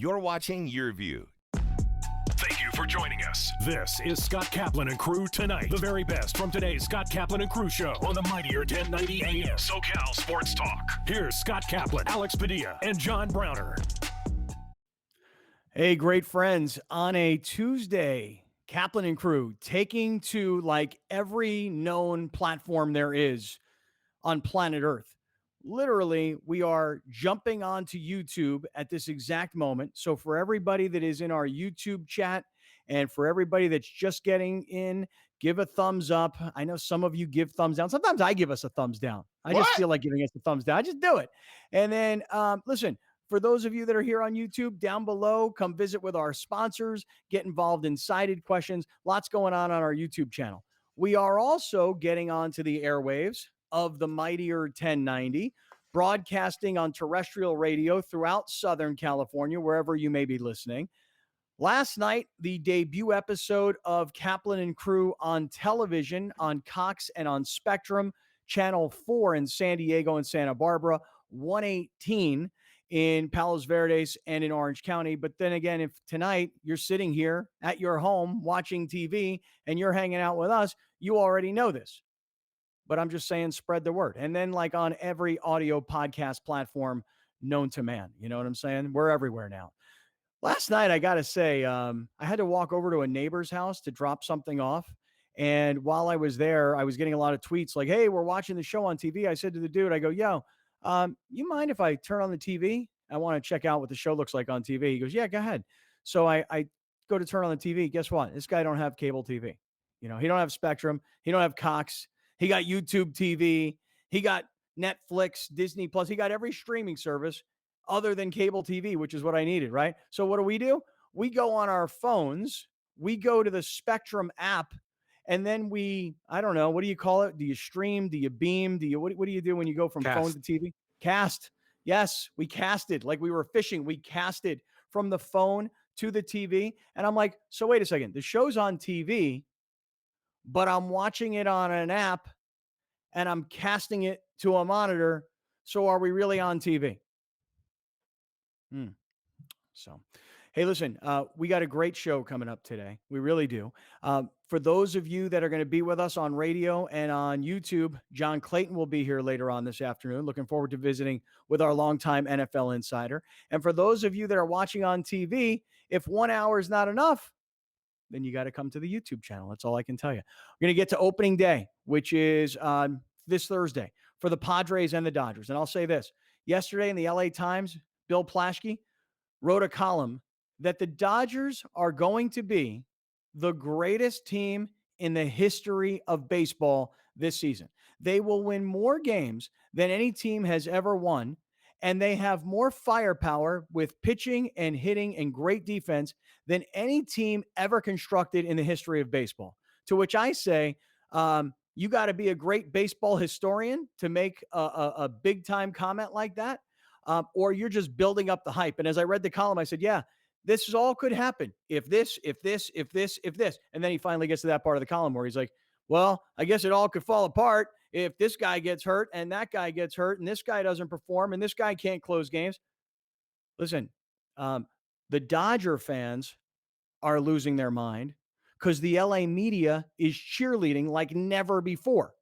You're watching Your View. Thank you for joining us. This is Scott Kaplan and Crew Tonight. The very best from today's Scott Kaplan and Crew show on the mightier 1090 AM SoCal Sports Talk. Here's Scott Kaplan, Alex Padilla, and John Browner. Hey, great friends. On a Tuesday, Kaplan and Crew taking to like every known platform there is on planet Earth. Literally, we are jumping onto YouTube at this exact moment. So for everybody that is in our YouTube chat and for everybody that's just getting in, give a thumbs up. I know some of you give thumbs down. Sometimes I give us a thumbs down. I just feel like giving us a thumbs down. I just do it. And then listen, for those of you that are here on YouTube, down below, come visit with our sponsors, get involved in Cited Questions. Lots going on our YouTube channel. We are also getting onto the airwaves of the mightier 1090, broadcasting on terrestrial radio throughout Southern California, wherever you may be listening. Last night, the debut episode of Kaplan and Crew on television on Cox and on Spectrum, Channel 4 in San Diego and Santa Barbara, 118 in Palos Verdes and in Orange County. But then again, if tonight you're sitting here at your home watching TV and you're hanging out with us, you already know this. But I'm just saying, spread the word. And then like on every audio podcast platform known to man, you know what I'm saying? We're everywhere now. Last night, I got to say, I had to walk over to a neighbor's house to drop something off. And while I was there, I was getting a lot of tweets like, hey, we're watching the show on TV. I said to the dude, I go, yo, you mind if I turn on the TV? I want to check out what the show looks like on TV. He goes, yeah, go ahead. So I go to turn on the TV. Guess what? This guy don't have cable TV. You know, he don't have Spectrum. He don't have Cox. He got YouTube TV. He got Netflix, Disney Plus. He got every streaming service other than cable TV, which is what I needed, right? So what do? We go on our phones. We go to the Spectrum app, and then I don't know, what do you call it? Do you stream? Do you beam? What do you do when you go from phone to TV? Cast. Yes, we casted like we were fishing. We casted from the phone to the TV. And I'm like, so wait a second. The show's on TV, but I'm watching it on an app and I'm casting it to a monitor. So are we really on TV? So, hey, listen, we got a great show coming up today. We really do. For those of you that are going to be with us on radio and on YouTube, John Clayton will be here later on this afternoon. Looking forward to visiting with our longtime NFL insider. And for those of you that are watching on TV, if 1 hour is not enough, then you got to come to the YouTube channel. That's all I can tell you. We're going to get to opening day, which is this Thursday for the Padres and the Dodgers. And I'll say this. Yesterday in the LA Times, Bill Plaschke wrote a column that the Dodgers are going to be the greatest team in the history of baseball this season. They will win more games than any team has ever won, and they have more firepower with pitching and hitting and great defense than any team ever constructed in the history of baseball. To which I say, you got to be a great baseball historian to make a big-time comment like that. Or you're just building up the hype. And as I read the column, I said, yeah, this is all could happen. If this. And then he finally gets to that part of the column where he's like, well, I guess it all could fall apart if this guy gets hurt and that guy gets hurt and this guy doesn't perform and this guy can't close games. Listen, the Dodger fans are losing their mind because the LA media is cheerleading like never before.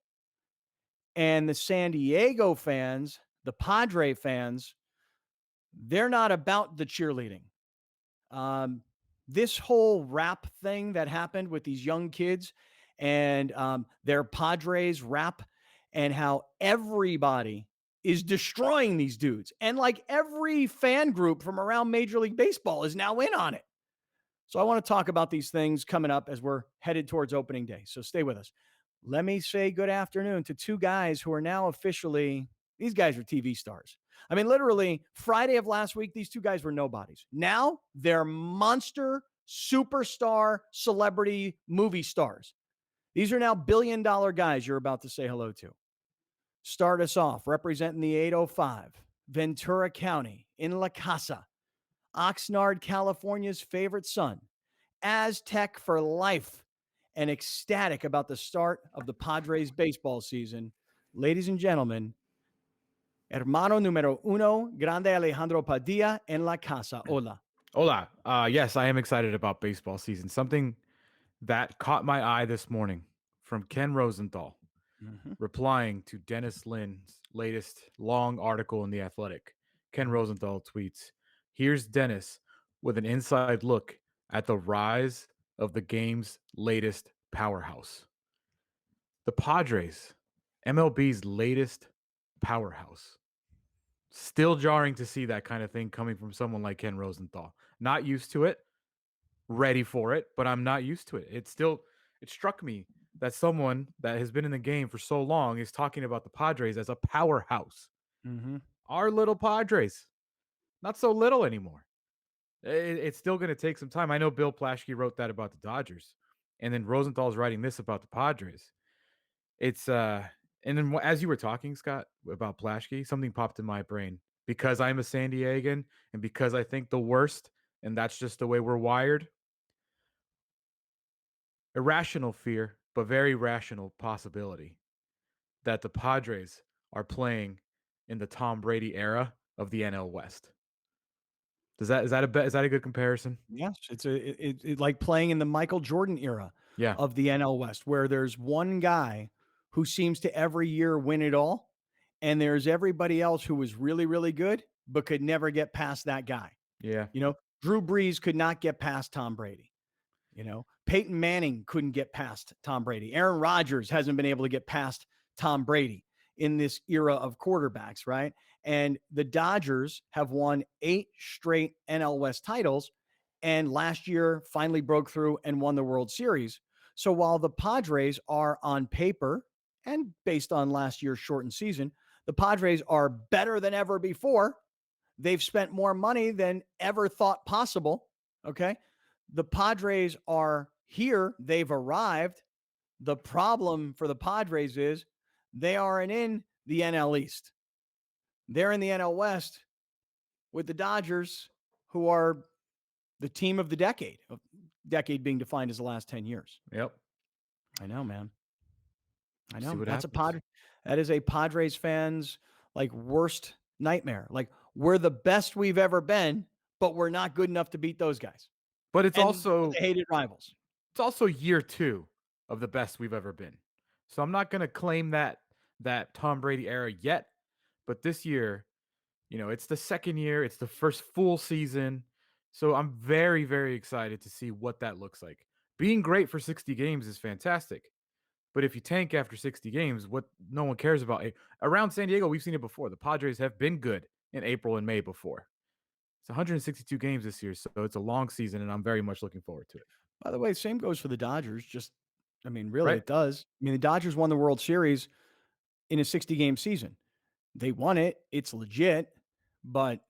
And the San Diego fans, the Padre fans, they're not about the cheerleading. This whole rap thing that happened with these young kids and their Padres rap and how everybody is destroying these dudes. And like every fan group from around Major League Baseball is now in on it. So I want to talk about these things coming up as we're headed towards opening day. So stay with us. Let me say good afternoon to two guys who are now officially, these guys are TV stars. I mean, literally, Friday of last week, these two guys were nobodies. Now they're monster, superstar, celebrity movie stars. These are now billion-dollar guys you're about to say hello to. Start us off representing the 805, Ventura County in La Casa, Oxnard, California's favorite son, Aztec for life, and ecstatic about the start of the Padres baseball season. Ladies and gentlemen, hermano número uno, grande Alejandro Padilla en La Casa. Hola. Hola. Yes, I am excited about baseball season. Something that caught my eye this morning from Ken Rosenthal Mm-hmm. replying to Dennis Lynn's latest long article in The Athletic. Ken Rosenthal tweets, "Here's Dennis with an inside look at the rise of the game's latest powerhouse. The Padres, MLB's latest powerhouse." Still jarring to see that kind of thing coming from someone like Ken Rosenthal. Not used to it, ready for it, but I'm not used to it. It struck me that someone that has been in the game for so long is talking about the Padres as a powerhouse. Mm-hmm. Our little Padres, not so little anymore. It's still going to take some time. I know Bill Plaschke wrote that about the Dodgers, and then Rosenthal's writing this about the Padres. It's and then as you were talking, Scott, about Plaschke, something popped in my brain because I'm a San Diegan and because I think the worst, and that's just the way we're wired. Irrational fear, but very rational possibility that the Padres are playing in the Tom Brady era of the NL West. Is that a good comparison? Yes, it's like playing in the Michael Jordan era Yeah, of the NL West, where there's one guy who seems to every year win it all, and there's everybody else who was really, really good, but could never get past that guy. yeah, Drew Brees could not get past Tom Brady. Peyton Manning couldn't get past Tom Brady. Aaron Rodgers hasn't been able to get past Tom Brady in this era of quarterbacks, right? And the Dodgers have won 8 straight NL West titles, and last year finally broke through and won the World Series. So while the Padres are on paper and based on last year's shortened season, the Padres are better than ever before. They've spent more money than ever thought possible. Okay. The Padres are here. They've arrived. The problem for the Padres is they aren't in the NL East. They're in the NL West with the Dodgers, who are the team of the decade being defined as the last 10 years. yep. I know, man. I See know. what happens. That is a Padres fan's like worst nightmare. Like we're the best we've ever been, but we're not good enough to beat those guys. But it's And also the hated rivals. it's also year 2 of the best we've ever been. So I'm not going to claim that Tom Brady era yet, but this year, it's the second year, it's the first full season. So I'm very very excited to see what that looks like. Being great for 60 games is fantastic. But if you tank after 60 games, what no one cares about around San Diego, we've seen it before. The Padres have been good in April and May before. It's 162 games this year, so it's a long season, and I'm very much looking forward to it. By the way, same goes for the Dodgers. Really, Right? it does. The Dodgers won the World Series in a 60-game season. They won it. It's legit. But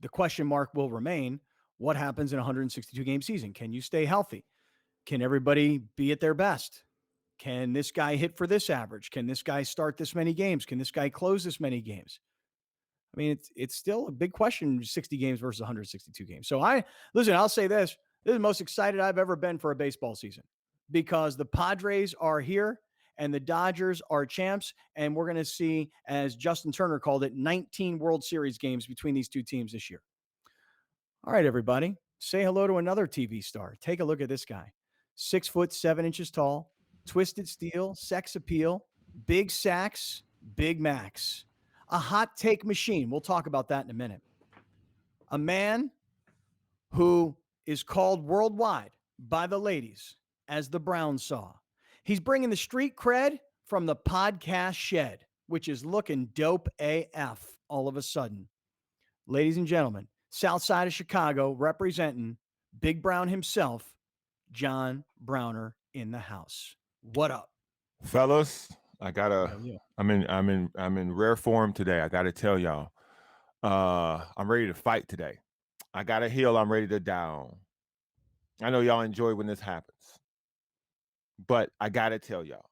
the question mark will remain, what happens in a 162-game season? Can you stay healthy? Can everybody be at their best? Can this guy hit for this average? Can this guy start this many games? Can this guy close this many games? It's still a big question, 60 games versus 162 games. So I'll say this. This is the most excited I've ever been for a baseball season because the Padres are here and the Dodgers are champs. And we're going to see, as Justin Turner called it, 19 World Series games between these two teams this year. All right, everybody. Say hello to another TV star. Take a look at this guy. 6'7" tall, twisted steel, sex appeal, big sacks, Big Macs. A hot take machine. We'll talk about that in a minute. A man who is called worldwide by the ladies as the Brown Saw. He's bringing the street cred from the podcast shed, which is looking dope AF all of a sudden. Ladies and gentlemen, south side of Chicago representing Big Brown himself, John Browner in the house. What up? Fellas, I gotta Yeah. I'm in rare form today. I gotta tell y'all. I'm ready to fight today. I got a hill I'm ready to down. I know y'all enjoy when this happens. But I gotta tell y'all,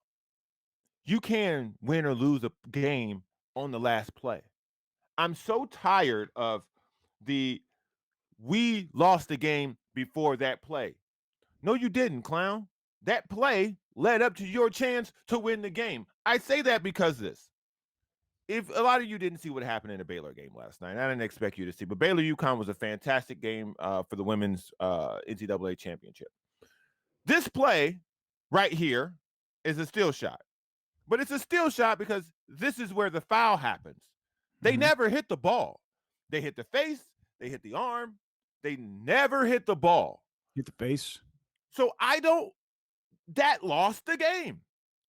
you can win or lose a game on the last play. I'm so tired of the we lost the game before that play. No, you didn't, clown. That play led up to your chance to win the game. I say that because this. if a lot of you didn't see what happened in the Baylor game last night, I didn't expect you to see, but Baylor UConn was a fantastic game for the women's NCAA championship. This play right here is a steal shot, but it's a steal shot because this is where the foul happens. They never hit the ball. They hit the face, they hit the arm, they never hit the ball. Hit the face. So that lost the game.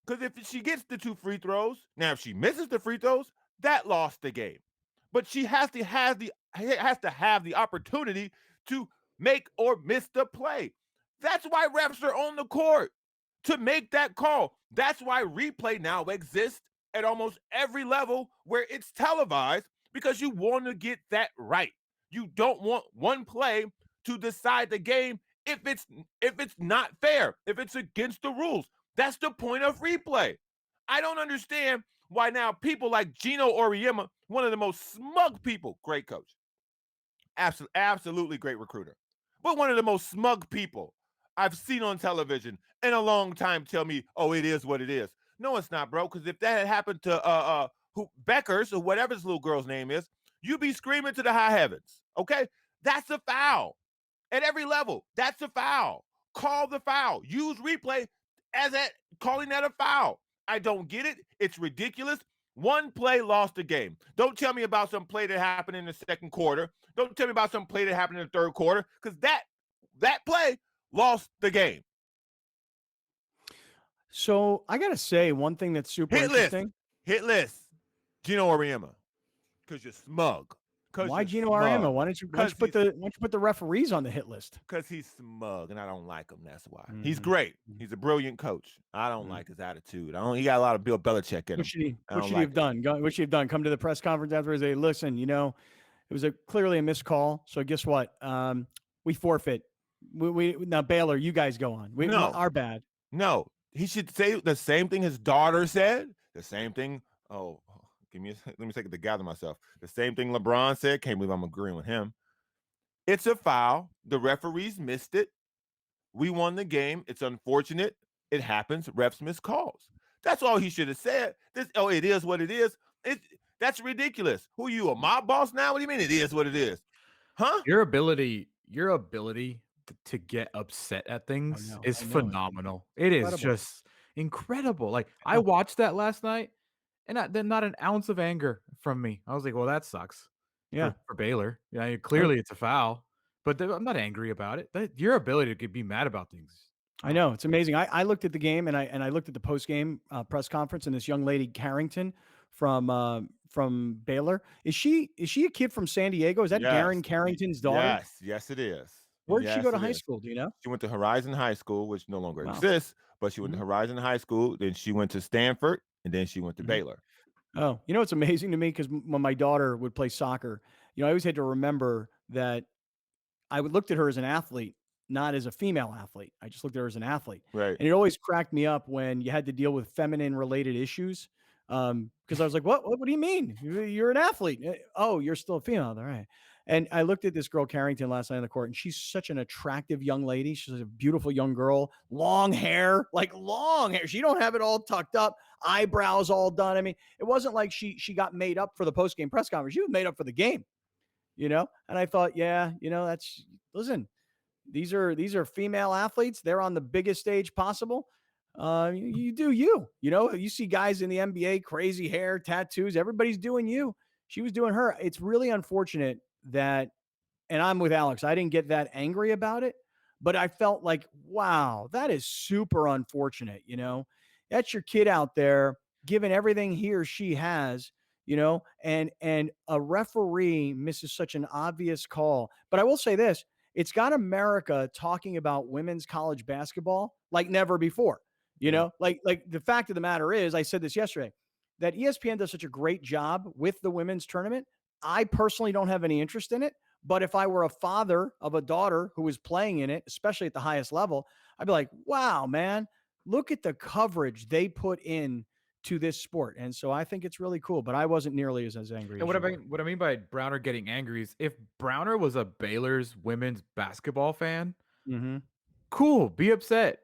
Because if she gets the 2 free throws, now if she misses the free throws, that lost the game. But she has to have the opportunity to make or miss the play. That's why refs are on the court, to make that call. That's why replay now exists at almost every level where it's televised, because you want to get that right. You don't want one play to decide the game if it's not fair, if it's against the rules. That's the point of replay. I don't understand why now people like Gino Auriemma, one of the most smug people, great coach, absolutely great recruiter, but one of the most smug people I've seen on television in a long time, tell me, oh, it is what it is. No, it's not, bro, because if that had happened to Beckers or whatever this little girl's name is, you'd be screaming to the high heavens, okay? That's a foul. At every level, that's a foul. Call the foul. Use replay as calling that a foul. I don't get it. It's ridiculous. One play lost the game. Don't tell me about some play that happened in the second quarter. Don't tell me about some play that happened in the third quarter, because that play lost the game. So I got to say, one thing that's super interesting. Hit list. Gino Auriemma, because you're smug. Why Gino Auriemma? Why don't you put the referees on the hit list? Because he's smug, and I don't like him. That's why. He's great. He's a brilliant coach. I don't like his attitude. He got a lot of Bill Belichick in him. What should he have done? What should he have done? Come to the press conference afterwards and say, listen, it was clearly a missed call. So guess what? We forfeit. Now Baylor, you guys go on. Our bad. No, he should say the same thing his daughter said. The same thing. Oh, let me take a second to gather myself. The same thing LeBron said. Can't believe I'm agreeing with him. It's a foul. The referees missed it. We won the game. It's unfortunate. It happens. Refs miss calls. That's all he should have said. It is what it is. That's ridiculous. Who are you, a mob boss now? What do you mean it is what it is? Huh? Your ability to get upset at things is phenomenal. It is just incredible. Like, I watched that last night, and then not an ounce of anger from me. I was like, well, that sucks. Yeah. For Baylor. Yeah, clearly it's a foul, but I'm not angry about it. Your ability to be mad about things. I know, it's amazing. I looked at the game, and I looked at the post game press conference, and this young lady Carrington from Baylor, is she a kid from San Diego? Is that Garen Carrington's daughter? Yes, it is. Where did she go to high school? Do you know? She went to Horizon High School, which no longer exists, but she went to Horizon High School. Then she went to Stanford, and then she went to Baylor. Oh, it's amazing to me, because when my daughter would play soccer, I always had to remember that I would look at her as an athlete, not as a female athlete. I just looked at her as an athlete. Right. And it always cracked me up when you had to deal with feminine related issues. Because I was like, what do you mean? You're an athlete. Oh, you're still a female. All right. And I looked at this girl Carrington last night on the court, and she's such an attractive young lady. She's a beautiful young girl, long hair. She don't have it all tucked up, eyebrows all done. I mean, it wasn't like she got made up for the post-game press conference. She was made up for the game, And I thought, listen, these are female athletes. They're on the biggest stage possible. You do you. You see guys in the NBA, crazy hair, tattoos. Everybody's doing you. She was doing her. It's really unfortunate that, and I'm with Alex, I didn't get that angry about it, but I felt like, wow, that is super unfortunate. That's your kid out there giving everything he or she has, and a referee misses such an obvious call. But I will say this, it's got America talking about women's college basketball like never before. Like the fact of the matter is, I said this yesterday, that ESPN does such a great job with the women's tournament. I personally don't have any interest in it, but if I were a father of a daughter who was playing in it, especially at the highest level, I'd be like, wow, man, look at the coverage they put in to this sport. And so I think it's really cool, but I wasn't nearly as angry. And what I mean by Browner getting angry is, if Browner was a Baylor's women's basketball fan, cool, be upset.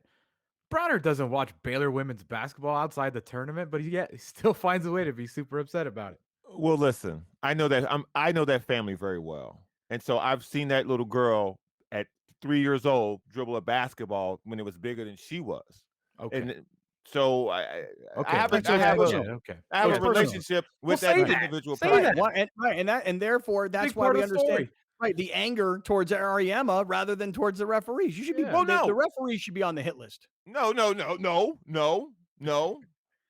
Browner doesn't watch Baylor women's basketball outside the tournament, but he still finds a way to be super upset about it. Well, listen, I know that family very well, and so I've seen that little girl at 3 years old dribble a basketball when it was bigger than she was, Okay. and so Okay. Right, so it's personal. Okay. I have So a it's personal. relationship Well, with that say that. individual Say person. that. And therefore that's Big why part we of the understand story. right the anger towards Ariema rather than towards the referees. You should be Yeah. Well, the no, referees should be on the hit list. no.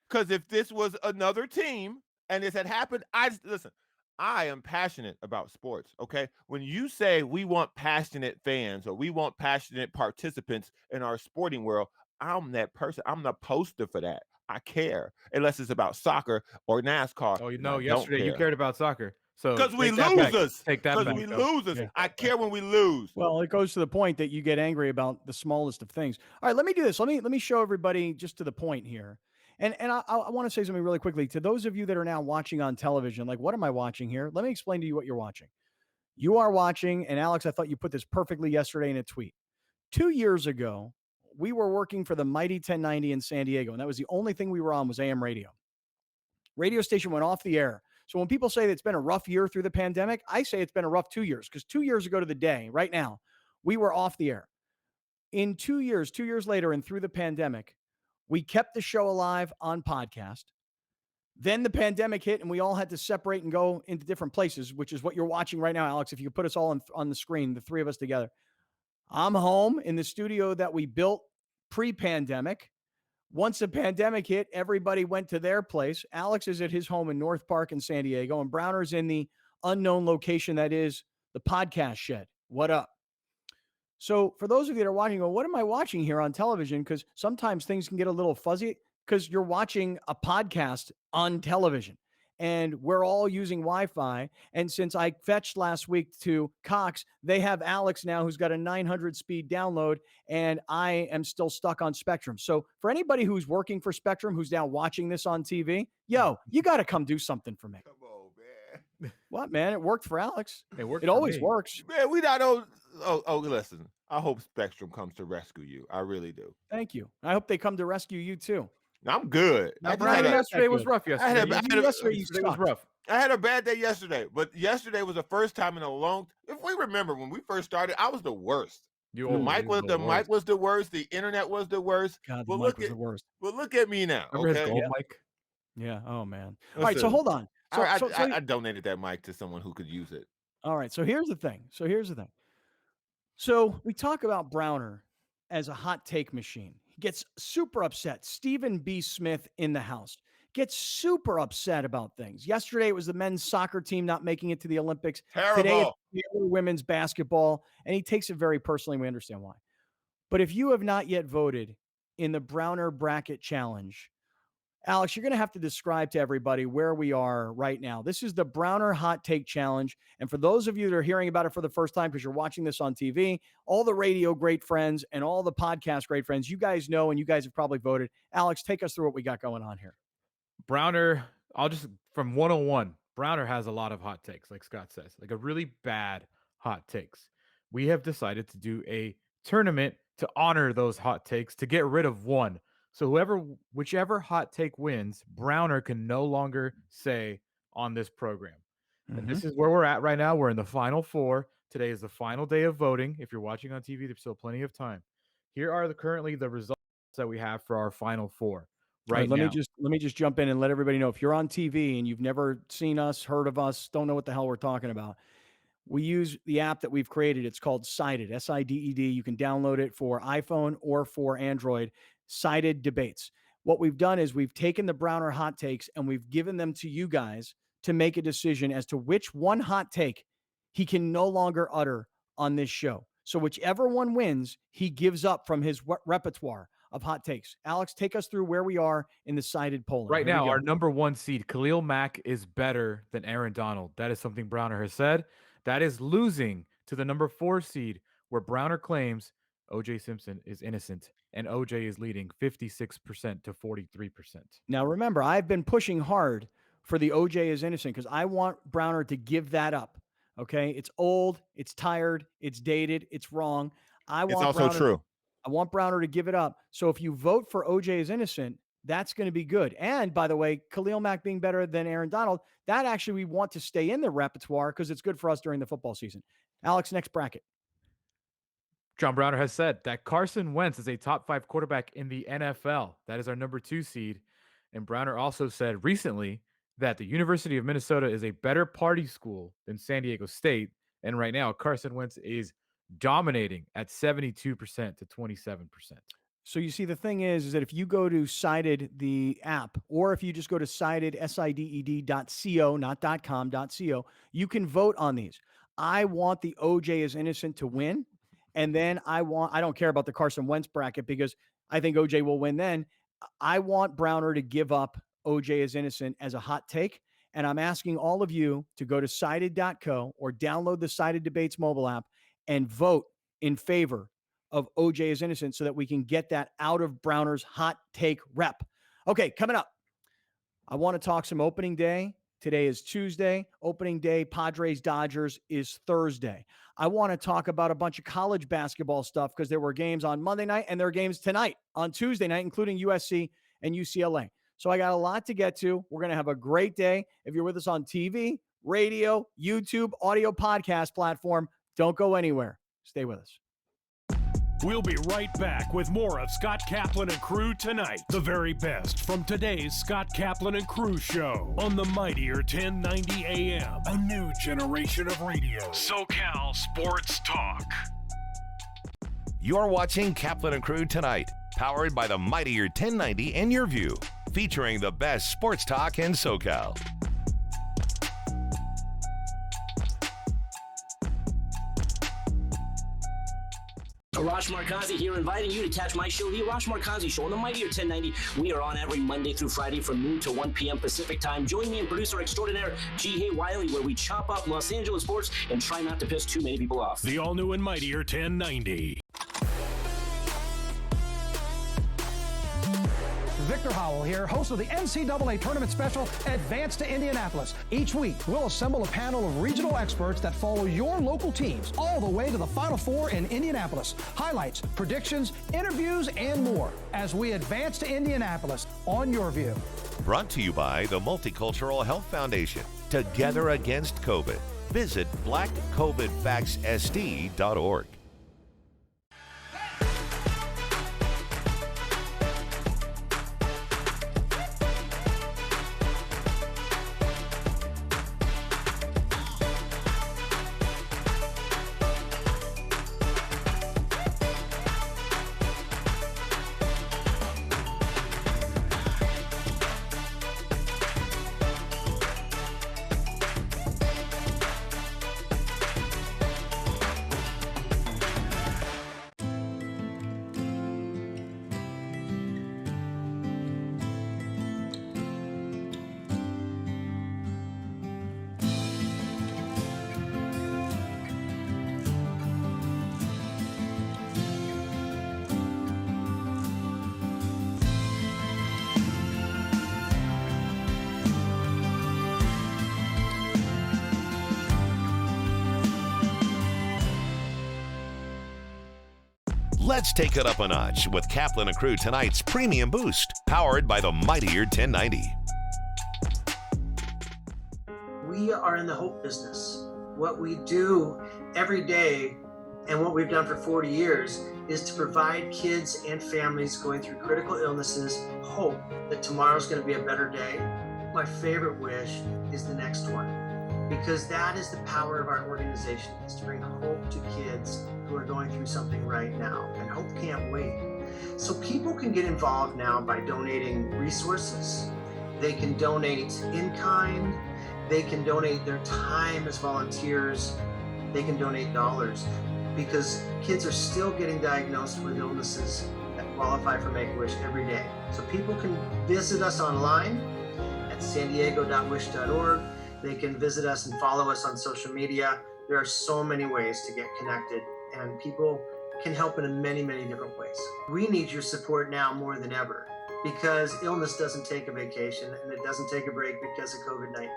Because if this was another team and this had happened, listen. I am passionate about sports. Okay, when you say we want passionate fans or we want passionate participants in our sporting world, I'm that person. I'm the poster for that. I care unless it's about soccer or NASCAR, Oh, you and know, I don't yesterday you care cared about soccer. So because we take that back. losers. Take that Because back. we Though. losers. Yeah. I care when we lose. Well, it goes to the point that you get angry about the smallest of things. All right, let me do this. Let me show everybody just to the point here. And I want to say something really quickly to those of you that are now watching on television. Like, what am I watching here? Let me explain to you what you're watching. You are watching, and Alex, I thought you put this perfectly yesterday in a tweet. 2 years ago, we were working for the mighty 1090 in San Diego, and that was the only thing we were on was AM radio. Radio station went off the air. So when people say that it's been a rough year through the pandemic, I say it's been a rough 2 years because 2 years ago to the day, right now, we were off the air. In 2 years later, and through the pandemic, we kept the show alive on podcast. Then the pandemic hit and we all had to separate and go into different places, which is what you're watching right now, Alex. If you could put us all on the screen, the three of us together. I'm home in the studio that we built pre-pandemic. Once the pandemic hit, everybody went to their place. Alex is at his home in North Park in San Diego, and Browner's in the unknown location that is the podcast shed. What up? So for those of you that are watching, go, what am I watching here on television? Because sometimes things can get a little fuzzy because you're watching a podcast on television. And we're all using Wi-Fi. And since I fetched last week to Cox, they have Alex now who's got a 900 speed download, and I am still stuck on Spectrum. So for anybody who's working for Spectrum, who's now watching this on TV, yo, you got to come do something for me. Come on, man. What, man? It worked for Alex. It worked It for always me. works. Man, we not on. Oh, listen. I hope Spectrum comes to rescue you. I really do. Thank you. I hope they come to rescue you too. I'm good. Now, I just Brian, had a- Yesterday was rough. I had Yesterday. a- I had a- Yesterday you Yesterday was sucked. rough. I had a bad day yesterday, but yesterday was the first time in a long. If we remember when we first started, I was the worst. You The always mic was the worst. mic was the worst. The internet was the worst. God, the Well, mic look was at the worst. well, look at me now. Remember his Okay, gold Yeah. mic? Yeah. Oh man. All right. So Listen, hold on. So, I donated that mic to someone who could use it. all right. So here's the thing. So we talk about Browner as a hot take machine. He gets super upset. Stephen B. Smith in the house gets super upset about things. Yesterday it was the men's soccer team not making it to the Olympics. Terrible. Today it's Baylor women's basketball, and he takes it very personally. We understand why. But if you have not yet voted in the Browner Bracket Challenge, Alex, you're going to have to describe to everybody where we are right now. This is the Browner Hot Take Challenge. And for those of you that are hearing about it for the first time because you're watching this on TV, all the radio great friends and all the podcast great friends, you guys know and you guys have probably voted. Alex, take us through what we got going on here. Browner, I'll just from 101. Browner has a lot of hot takes, like Scott says, like a really bad hot takes. We have decided to do a tournament to honor those hot takes to get rid of one. So whichever hot take wins, Browner can no longer say on this program. And this is where we're at right now. We're in the final four. Today is the final day of voting. If you're watching on TV, there's still plenty of time. Here are currently the results that we have for our final four. Right let now. me just jump in and let everybody know if you're on TV and you've never seen us, heard of us, don't know what the hell we're talking about. We use the app that we've created. It's called Sided, S-I-D-E-D. You can download it for iPhone or for Android. Sided Debates. What we've done is we've taken the Browner hot takes and we've given them to you guys to make a decision as to which one hot take he can no longer utter on this show. So whichever one wins, he gives up from his repertoire of hot takes. Alex, take us through where we are in the Sided polling. Right now, our number one seed, Khalil Mack, is better than Aaron Donald. That is something Browner has said. That is losing to the number 4 seed, where Browner claims O.J. Simpson is innocent, and O.J. is leading 56% to 43%. Now, remember, I've been pushing hard for the O.J. is innocent because I want Browner to give that up. Okay, it's old, it's tired, it's dated, it's wrong. It's also true. I want Browner to give it up. So if you vote for O.J. is innocent, That's going to be good. And by the way, Khalil Mack being better than Aaron Donald, that actually we want to stay in the repertoire because it's good for us during the football season. Alex, next bracket. John Browner has said that Carson Wentz is a top 5 quarterback in the NFL. That is our number 2 seed. And Browner also said recently that the University of Minnesota is a better party school than San Diego State. And right now, Carson Wentz is dominating at 72% to 27%. So you see, the thing is that if you go to Cited, the app, or if you just go to Cited, SIDED.co, not .com.co, you can vote on these. I want the OJ is innocent to win. And then I don't care about the Carson Wentz bracket because I think OJ will win then. I want Browner to give up OJ is innocent as a hot take. And I'm asking all of you to go to Cited.co or download the Cited Debates mobile app and vote in favor of OJ is innocent so that we can get that out of Browner's hot take rep. Okay, coming up, I want to talk some opening day. Today is Tuesday. Opening day, Padres Dodgers is Thursday. I want to talk about a bunch of college basketball stuff because there were games on Monday night and there are games tonight on Tuesday night, including USC and UCLA. So I got a lot to get to. We're going to have a great day. If you're with us on TV, radio, YouTube, audio podcast platform, don't go anywhere. Stay with us. We'll be right back with more of Scott Kaplan and Crew Tonight. The very best from today's Scott Kaplan and Crew show on the mightier 1090 AM. A new generation of radio. SoCal Sports Talk. You're watching Kaplan and Crew Tonight, powered by the mightier 1090 and Your View, featuring the best sports talk in SoCal. Arash Markazi here, inviting you to catch my show, The Arash Markazi Show, on the mightier 1090. We are on every Monday through Friday from noon to 1 p.m. Pacific time. Join me and producer extraordinaire G. Wiley, where we chop up Los Angeles sports and try not to piss too many people off. The all-new and mightier 1090. Victor Howell here, host of the NCAA Tournament Special, Advance to Indianapolis. Each week, we'll assemble a panel of regional experts that follow your local teams all the way to the Final Four in Indianapolis. Highlights, predictions, interviews, and more as we advance to Indianapolis on Your View. Brought to you by the Multicultural Health Foundation. Together against COVID. Visit blackcovidfactssd.org. Let's take it up a notch with Kaplan and Crew Tonight's Premium Boost, powered by the mightier 1090. We are in the hope business. What we do every day and what we've done for 40 years is to provide kids and families going through critical illnesses hope that tomorrow's going to be a better day. My favorite wish is the next one, because that is the power of our organization, is to bring hope to kids who are going through something right now, and hope can't wait. So people can get involved now by donating resources. They can donate in kind. They can donate their time as volunteers. They can donate dollars, because kids are still getting diagnosed with illnesses that qualify for Make-A-Wish every day. So people can visit us online at sandiego.wish.org. They can visit us and follow us on social media. There are so many ways to get connected, and people can help in many, many different ways. We need your support now more than ever, because illness doesn't take a vacation and it doesn't take a break because of COVID-19.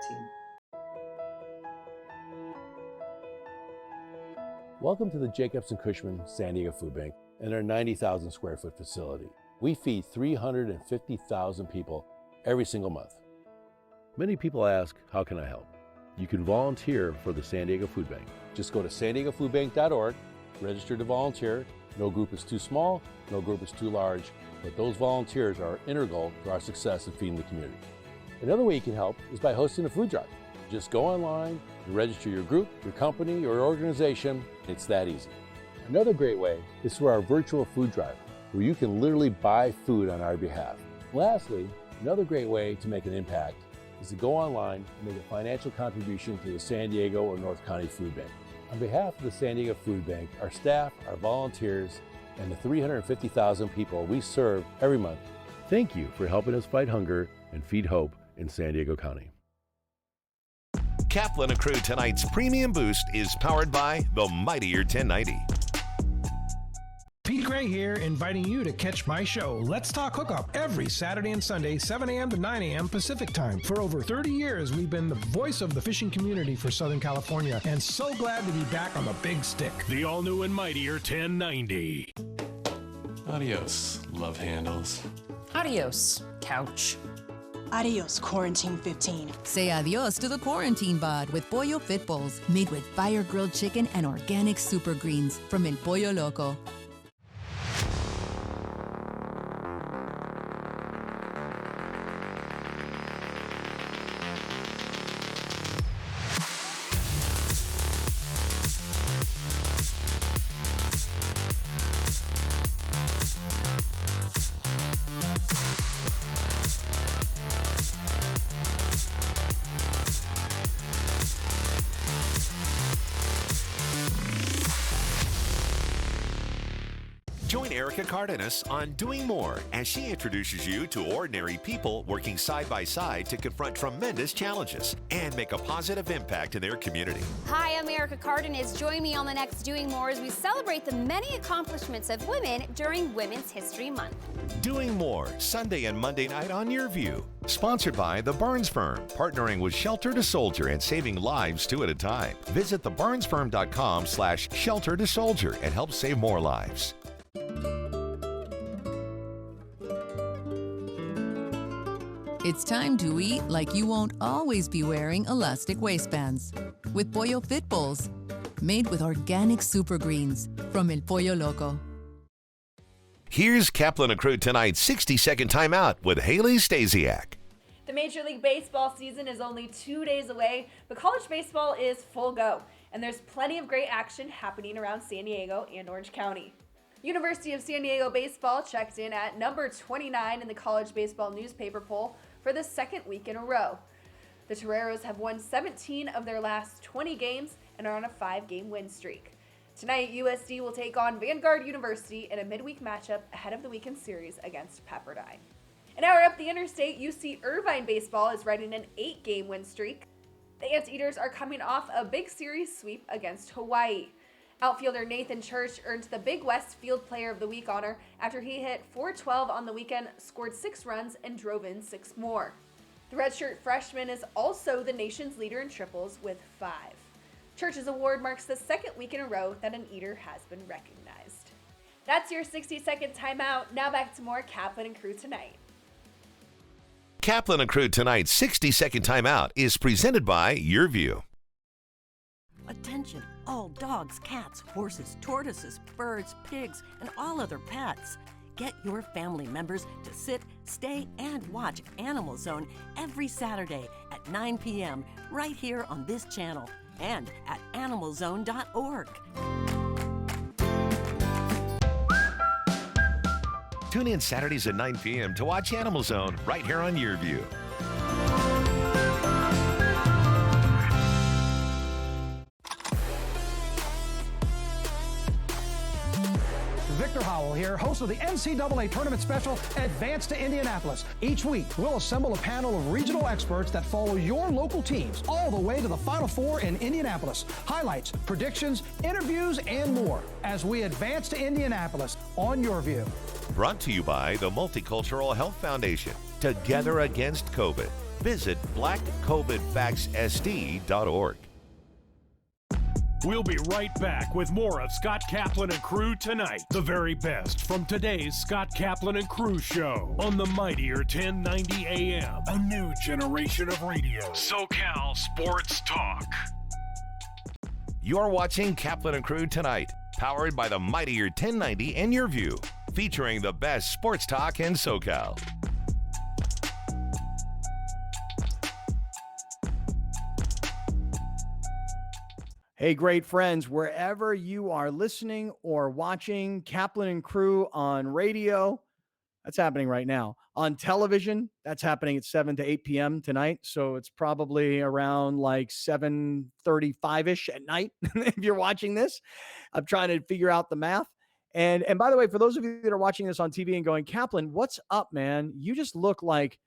Welcome to the Jacobs & Cushman San Diego Food Bank and their 90,000 square foot facility. We feed 350,000 people every single month. Many people ask, how can I help? You can volunteer for the San Diego Food Bank. Just go to san-diego-foodbank.org, register to volunteer. No group is too small, no group is too large, but those volunteers are integral to our success in feeding the community. Another way you can help is by hosting a food drive. Just go online and register your group, your company, or your organization. It's that easy. Another great way is through our virtual food drive, where you can literally buy food on our behalf. Lastly, another great way to make an impact is to go online and make a financial contribution to the San Diego or North County Food Bank. On behalf of the San Diego Food Bank, our staff, our volunteers, and the 350,000 people we serve every month, thank you for helping us fight hunger and feed hope in San Diego County. Kaplan and Crew Tonight's Premium Boost is powered by the Mightier 1090. Pete Gray here, inviting you to catch my show, Let's Talk Hookup, every Saturday and Sunday, 7 a.m. to 9 a.m. Pacific Time. For over 30 years, we've been the voice of the fishing community for Southern California, and so glad to be back on the big stick. The all-new and mightier 1090. Adios, love handles. Adios, couch. Adios, Quarantine 15. Say adios to the quarantine bod with Pollo Fit Bowls, made with fire-grilled chicken and organic super greens from El Pollo Loco. Join Erica Cardenas on Doing More as she introduces you to ordinary people working side by side to confront tremendous challenges and make a positive impact in their community. Hi, I'm Erica Cardenas. Join me on the next Doing More as we celebrate the many accomplishments of women during Women's History Month. Doing More, Sunday and Monday night on Your View. Sponsored by The Barnes Firm, partnering with Shelter to Soldier and saving lives 2 at a time. Visit thebarnesfirm.com/shelter to soldier and help save more lives. It's time to eat like you won't always be wearing elastic waistbands. With Pollo Fit Bowls, made with organic super greens from El Pollo Loco. Here's Kaplan and Crew Tonight's 60-second timeout with Haley Stasiak. The Major League Baseball season is only 2 days away, but college baseball is full go, and there's plenty of great action happening around San Diego and Orange County. University of San Diego baseball checked in at number 29 in the college baseball newspaper poll for the second week in a row. The Toreros have won 17 of their last 20 games and are on a 5-game win streak. Tonight, USD will take on Vanguard University in a midweek matchup ahead of the weekend series against Pepperdine. An hour up the interstate, UC Irvine baseball is riding an 8-game win streak. The Anteaters are coming off a big series sweep against Hawaii. Outfielder Nathan Church earned the Big West Field Player of the Week honor after he hit .412 on the weekend, scored 6 runs, and drove in 6 more. The redshirt freshman is also the nation's leader in triples with 5. Church's award marks the second week in a row that an Eater has been recognized. That's your 60-second timeout. Now back to more Kaplan and Crew Tonight. Kaplan and Crew Tonight's 60-second timeout is presented by Your View. Attention, all dogs, cats, horses, tortoises, birds, pigs, and all other pets. Get your family members to sit, stay, and watch Animal Zone every Saturday at 9 p.m. right here on this channel and at animalzone.org. Tune in Saturdays at 9 p.m. to watch Animal Zone right here on Your View. Victor Howell here, host of the NCAA Tournament Special, Advance to Indianapolis. Each week, we'll assemble a panel of regional experts that follow your local teams all the way to the Final Four in Indianapolis. Highlights, predictions, interviews, and more as we advance to Indianapolis on Your View. Brought to you by the Multicultural Health Foundation. Together against COVID. Visit blackcovidfactsSD.org. We'll be right back with more of Scott Kaplan and Crew Tonight. The very best from today's Scott Kaplan and Crew show on the mightier 1090 AM. A new generation of radio. SoCal Sports Talk. You're watching Kaplan and Crew Tonight, powered by the mightier 1090 and Your View, featuring the best sports talk in SoCal. Hey, great friends, wherever you are listening or watching Kaplan and Crew on radio, that's happening right now. On television, that's happening at 7 to 8 p.m. tonight. So it's probably around like 7:35-ish at night if you're watching this. I'm trying to figure out the math. And by the way, for those of you that are watching this on TV and going, Kaplan, what's up, man? You just look like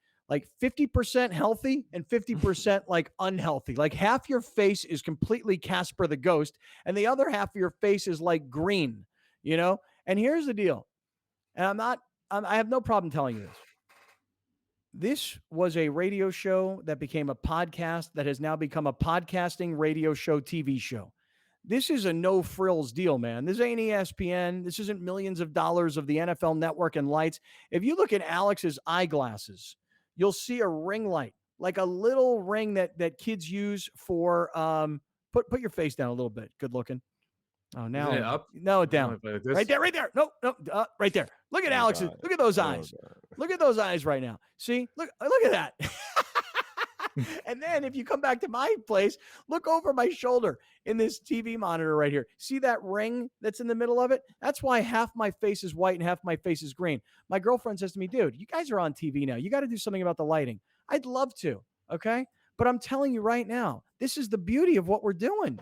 50% healthy and 50% like unhealthy. Like half your face is completely Casper the Ghost and the other half of your face is like green, you know? And here's the deal. And I have no problem telling you this. This was a radio show that became a podcast that has now become a podcasting radio show, TV show. This is a no frills deal, man. This ain't ESPN. This isn't millions of dollars of the NFL network and lights. If you look at Alex's eyeglasses, you'll see a ring light, like a little ring that kids use for put your face down a little bit. Good looking. Oh, now Isn't it up? No, down. Like Right there. No, right there. Look at Alex's. God. Look at those eyes. Look at those eyes right now. See, look at that. And then if you come back to my place, look over my shoulder in this TV monitor right here. See that ring that's in the middle of it? That's why half my face is white and half my face is green. My girlfriend says to me, dude, you guys are on TV now. You got to do something about the lighting. I'd love to. Okay. But I'm telling you right now, this is the beauty of what we're doing.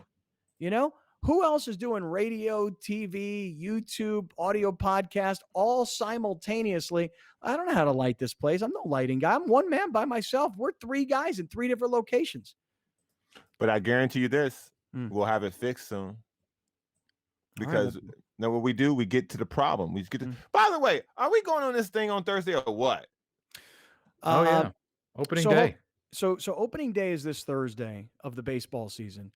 You know, who else is doing radio, TV, YouTube, audio podcast, all simultaneously? I don't know how to light this place. I'm no lighting guy. I'm one man by myself. We're three guys in three different locations. But I guarantee you this, we'll have it fixed soon. Because now what we do, we get to the problem. We just get to, by the way, are we going on this thing on Thursday or what? Oh, yeah. Opening day. So opening day is this Thursday of the baseball season.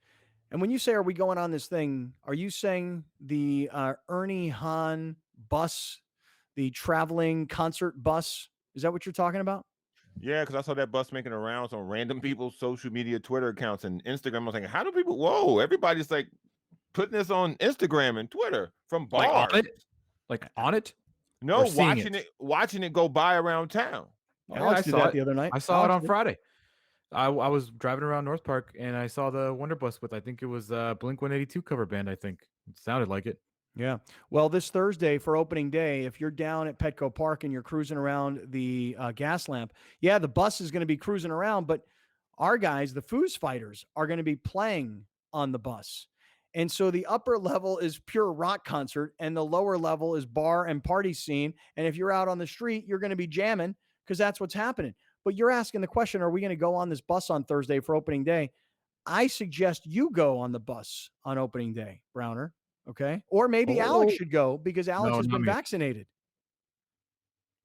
And when you say, are we going on this thing, are you saying the Ernie Hahn bus, the traveling concert bus? Is that what you're talking about? Yeah, because I saw that bus making the rounds on random people's social media, Twitter accounts and Instagram. I was thinking, how do people, everybody's like putting this on Instagram and Twitter from bars. Like on it? No, watching it go by around town. Alex did that the other night. I saw it on Friday. I was driving around North Park and I saw the Wonder Bus with, I think it was Blink 182 cover band. I think it sounded like it. Yeah. Well, this Thursday for opening day, if you're down at Petco Park and you're cruising around the gas lamp, yeah, the bus is going to be cruising around, but our guys, the Foos Fighters, are going to be playing on the bus. And so the upper level is pure rock concert and the lower level is bar and party scene. And if you're out on the street, you're going to be jamming because that's what's happening. But you're asking the question, are we going to go on this bus on Thursday for opening day? I suggest you go on the bus on opening day, Browner. Okay. Or maybe Alex should go because Alex has been vaccinated.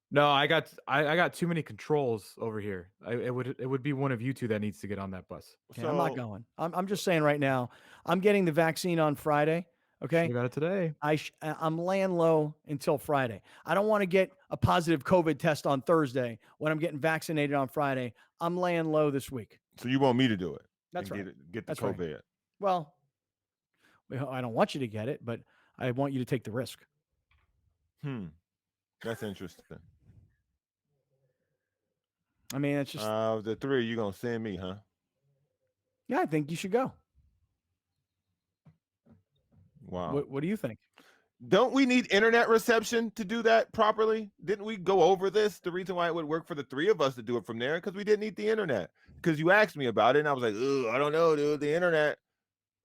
No, I got too many controls over here. It would be one of you two that needs to get on that bus. Okay, I'm not going. I'm just saying right now, I'm getting the vaccine on Friday. Okay. You got it today. I'm laying low until Friday. I don't want to get a positive COVID test on Thursday when I'm getting vaccinated on Friday. I'm laying low this week. So you want me to do it? That's right. Get the COVID. Right. Well, I don't want you to get it, but I want you to take the risk. That's interesting. I mean, it's just the three you're gonna send me, huh? Yeah, I think you should go. Wow. What do you think? Don't we need internet reception to do that properly? Didn't we go over this? The reason why it would work for the three of us to do it from there, because we didn't need the internet. Because you asked me about it, and I was like, I don't know, dude, the internet.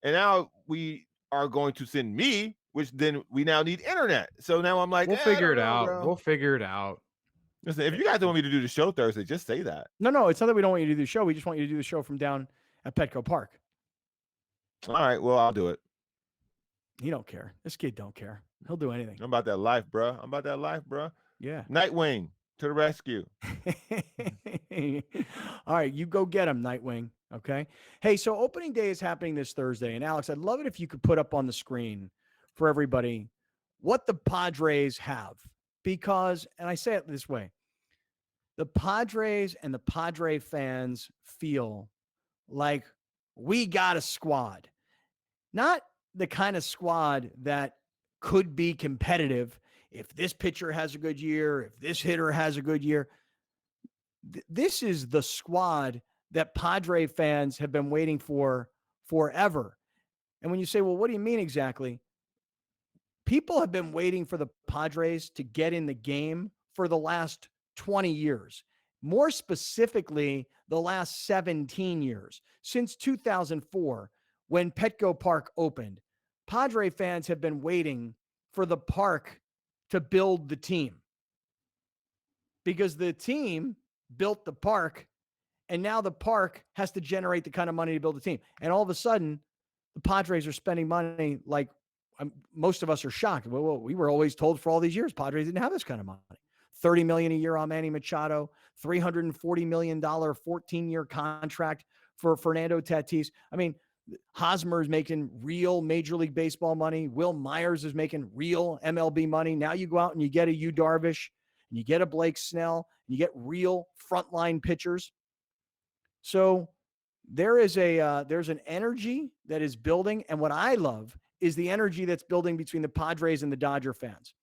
And now we are going to send me, which then we now need internet. So now I'm like, we'll figure it out. Bro. We'll figure it out. Listen, if you guys don't want me to do the show Thursday, just say that. No, it's not that we don't want you to do the show. We just want you to do the show from down at Petco Park. All right, well, I'll do it. He don't care. This kid don't care. He'll do anything. I'm about that life, bro. Yeah. Nightwing, To the rescue. All right, you go get him, Nightwing. Okay. Hey, so opening day is happening this Thursday. And Alex, I'd love it if you could put up on the screen for everybody what the Padres have. Because, and I say it this way, the Padres and the Padre fans feel like we got a squad. Not the kind of squad that could be competitive if this pitcher has a good year, if this hitter has a good year. This is the squad that Padre fans have been waiting for forever. And when you say, well, what do you mean exactly? People have been waiting for the Padres to get in the game for the last 20 years. More specifically, the last 17 years. Since 2004, when Petco Park opened, Padre fans have been waiting for the park to build the team. Because the team built the park, and now the park has to generate the kind of money to build a team. And all of a sudden, the Padres are spending money like most of us are shocked. Well, we were always told for all these years, Padres didn't have this kind of money. $30 million a year on Manny Machado, $340 million 14-year contract for Fernando Tatis. I mean, Hosmer is making real Major League Baseball money. Will Myers is making real MLB money. Now you go out and you get a Yu Darvish, and you get a Blake Snell, and you get real frontline pitchers. So there is there's an energy that is building, and what I love is the energy that's building between the Padres and the Dodger fans,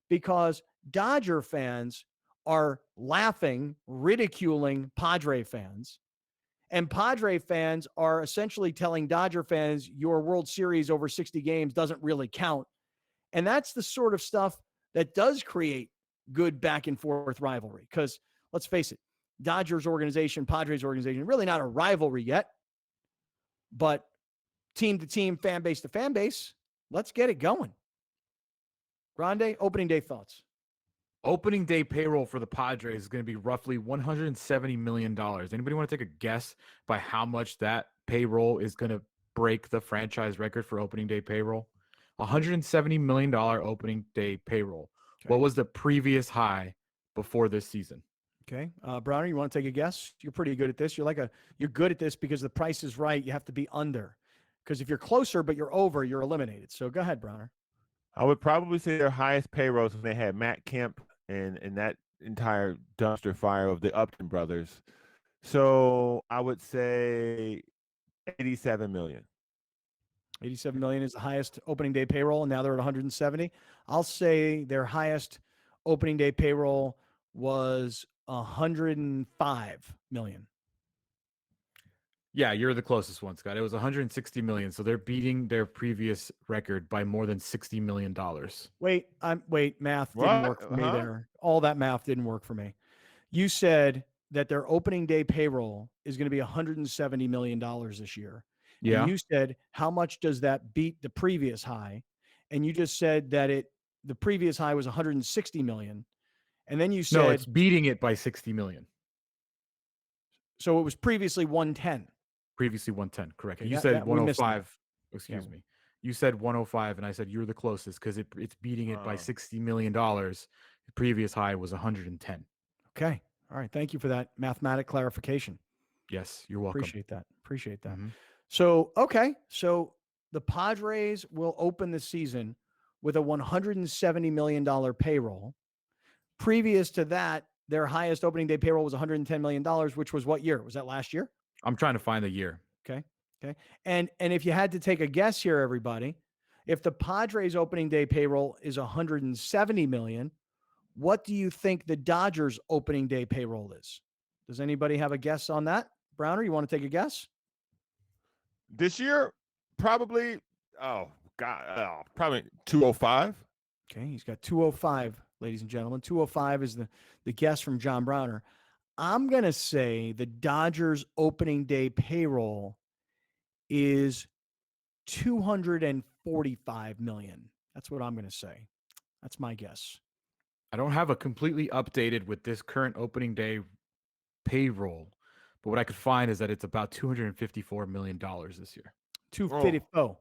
because Dodger fans are laughing, ridiculing Padre fans, and Padre fans are essentially telling Dodger fans your World Series over 60 games doesn't really count. And that's the sort of stuff that does create good back and forth rivalry, because let's face it, Dodgers organization, Padres organization, really not a rivalry yet, but team to team, fan base to fan base, let's get it going. Grande, opening day thoughts. Opening day payroll for the Padres is going to be roughly $170 million. Anybody want to take a guess by how much that payroll is going to break the franchise record for opening day payroll? $170 million opening day payroll. Okay. What was the previous high before this season? Okay. Browner, you want to take a guess? You're pretty good at this. You're good at this because the price is right. You have to be under. Because if you're closer but you're over, you're eliminated. So go ahead, Browner. I would probably say their highest payrolls when they had Matt Kemp and that entire dumpster fire of the Upton brothers. So I would say $87 million. $87 million is the highest opening day payroll, and now they're at 170. I'll say their highest opening day payroll was $105 million. Yeah, you're the closest one, Scott. It was $160 million, so they're beating their previous record by more than $60 million. Wait, math didn't work for me there. All that math didn't work for me. You said that their opening day payroll is going to be $170 million this year. Yeah. And you said, how much does that beat the previous high? And you just said that the previous high was $160 million. And then you said, no, it's beating it by $60 million. So it was previously 110. Previously 110, correct. Okay, you said 105. Excuse me. You said 105, and I said you're the closest because it's beating it by $60 million. The previous high was 110. Okay. All right. Thank you for that mathematic clarification. Yes, you're welcome. Appreciate that. Mm-hmm. So, okay. So the Padres will open the season with a $170 million payroll. Previous to that, their highest opening day payroll was $110 million, which was what year? Was that last year? I'm trying to find the year. Okay. And if you had to take a guess here, everybody, if the Padres opening day payroll is $170 million, what do you think the Dodgers opening day payroll is? Does anybody have a guess on that? Browner, you want to take a guess? This year, probably, probably 205. Okay, he's got 205, ladies and gentlemen. 205 is the guess from John Browner. I'm going to say the Dodgers opening day payroll is $245 million. That's what I'm going to say. That's my guess. I don't have a completely updated with this current opening day payroll, but what I could find is that it's about $254 million this year. 254.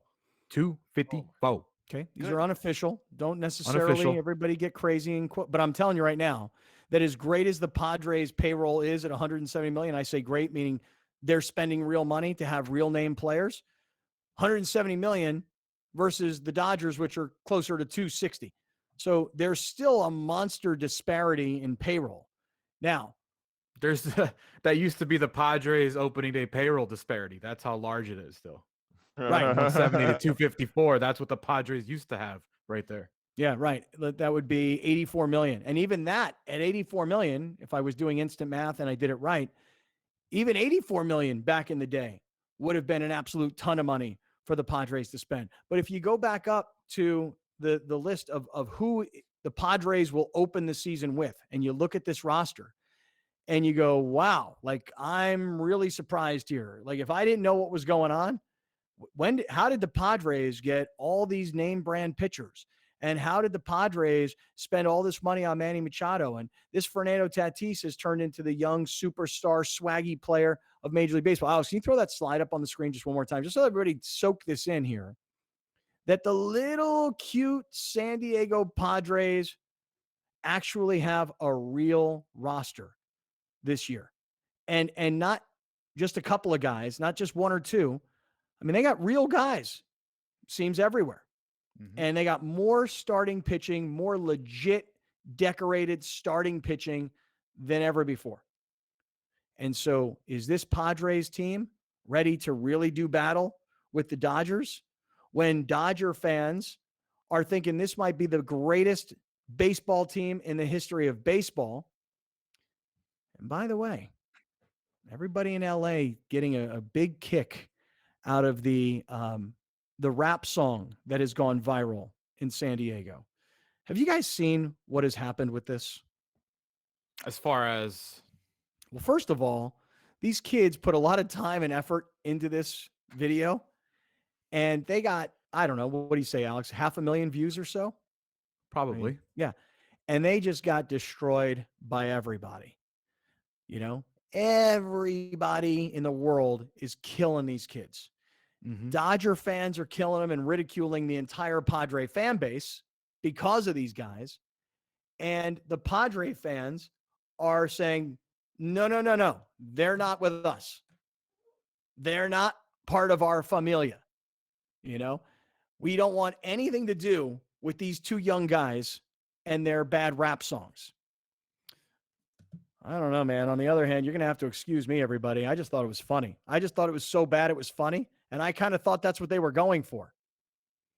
254. Okay. These Good. are unofficial. Don't necessarily Unofficial. everybody get crazy and quote, but I'm telling you right now that as great as the Padres payroll is at 170 million, I say great, meaning they're spending real money to have real name players. 170 million versus the Dodgers, which are closer to 260. So there's still a monster disparity in payroll. Now, There's that used to be the Padres opening day payroll disparity. That's how large it is still. Right. 170 to 254. That's what the Padres used to have right there. Yeah, right. That would be 84 million. And even that at 84 million, if I was doing instant math and I did it right, even 84 million back in the day would have been an absolute ton of money for the Padres to spend. But if you go back up to the list of who the Padres will open the season with, and you look at this roster and you go, wow, like I'm really surprised here. Like if I didn't know what was going on, how did the Padres get all these name brand pitchers? And how did the Padres spend all this money on Manny Machado? And this Fernando Tatis has turned into the young superstar swaggy player of Major League Baseball. Alex, can you throw that slide up on the screen just one more time, just so everybody soak this in here? That the little cute San Diego Padres actually have a real roster this year. And not just a couple of guys, not just one or two. I mean, they got real guys, seems everywhere. Mm-hmm. And they got more starting pitching, more legit decorated starting pitching than ever before. And so is this Padres team ready to really do battle with the Dodgers when Dodger fans are thinking this might be the greatest baseball team in the history of baseball? And by the way, everybody in LA getting a big kick out of the rap song that has gone viral in San Diego. Have you guys seen what has happened with this? As far as, well, first of all, these kids put a lot of time and effort into this video, and they got, I don't know, what do you say, Alex? 500,000 views or so? probably. I mean, yeah. And they just got destroyed by everybody. You know, everybody in the world is killing these kids. Mm-hmm. Dodger fans are killing them and ridiculing the entire Padre fan base because of these guys. And the Padre fans are saying, no. They're not with us. They're not part of our familia. You know, we don't want anything to do with these two young guys and their bad rap songs. I don't know, man. On the other hand, you're going to have to excuse me, everybody. I just thought it was funny. I just thought it was so bad it was funny. And I kind of thought that's what they were going for.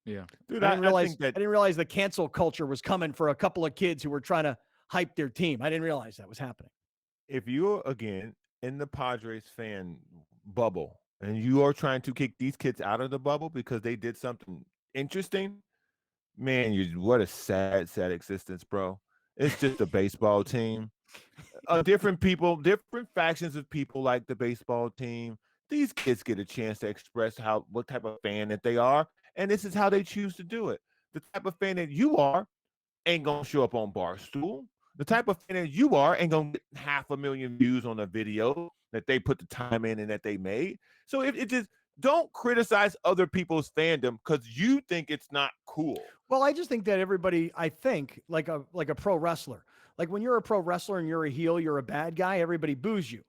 Yeah. Dude, I didn't think that I didn't realize the cancel culture was coming for a couple of kids who were trying to hype their team. I didn't realize that was happening. if you're, again, in the Padres fan bubble and you are trying to kick these kids out of the bubble because they did something interesting, man, what a sad existence, bro. It's just a baseball team. Different people, different factions of people like the baseball team. These kids get a chance to express what type of fan that they are, and this is how they choose to do it. The type of fan that you are ain't gonna show up on Barstool. The type of fan that you are ain't gonna get 500,000 views on a video that they put the time in and that they made. So it just don't criticize other people's fandom because you think it's not cool. Well, I just think that everybody, I think, like a pro wrestler, like when you're a pro wrestler and you're a heel, you're a bad guy, everybody boos you.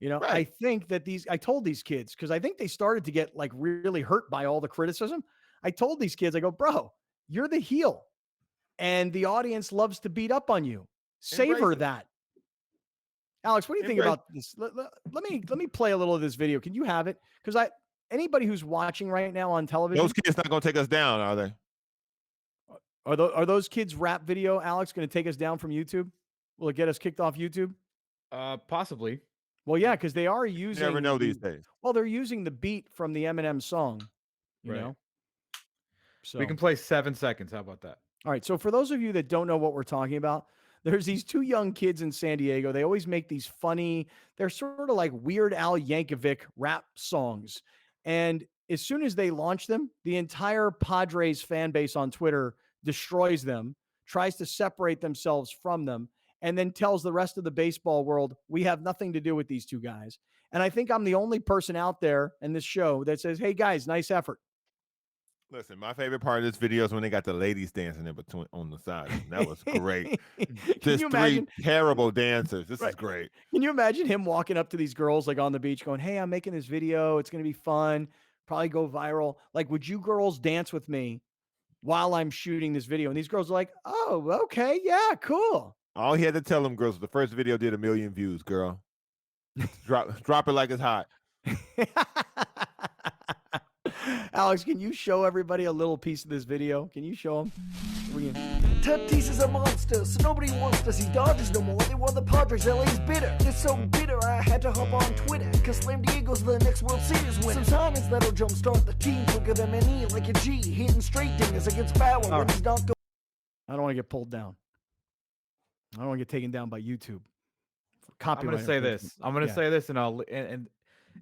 You know, Right. I think that I told these kids, because I think they started to get like really hurt by all the criticism. I told these kids, I go, bro, you're the heel and the audience loves to beat up on you. Savor Embrace it. that. Alex, what do you think Embrace- about this? Let me play a little of this video. Can you have it? Because anybody who's watching right now on television, Those kids not gonna take us down, are they? are those kids' rap video, Alex, going to take us down from YouTube? Will it get us kicked off YouTube? Possibly. Well, yeah, because they are You using. never know these days. Well, they're using the beat from the Eminem song. You Right. know. So We can play 7 seconds. How about that? All right. So for those of you that don't know what we're talking about, there's these two young kids in San Diego. They always make these funny, they're sort of like Weird Al Yankovic rap songs. And as soon as they launch them, the entire Padres fan base on Twitter destroys them, tries to separate themselves from them, and then tells the rest of the baseball world, we have nothing to do with these two guys. And I think I'm the only person out there in this show that says, hey, guys, nice effort. Listen, my favorite part of this video is when they got the ladies dancing in between on the side. That was great. Just you three imagine? terrible dancers. This Right. is great. Can you imagine him walking up to these girls like on the beach going, "Hey, I'm making this video. It's going to be fun. Probably go viral. Like, would you girls dance with me while I'm shooting this video?" And these girls are like, "Oh, okay. Yeah, cool." All he had to tell them girls, the first video did 1 million views, girl. Drop it like it's hot. Alex, can you show everybody a little piece of this video? Can you show them? Tatis is a monster, so nobody wants to see Dodgers no more. They won the Padres, LA's bitter. It's so bitter, I had to hop on Twitter, cause Slam Diego's the next World Series winner. Some signings that'll jumpstart the team quicker than any, like a G, hitting straight dingers against Bauer when he's not going. I don't want to get pulled down. I don't want to get taken down by YouTube. I'm going to say this. I'm going to Yeah. say this, and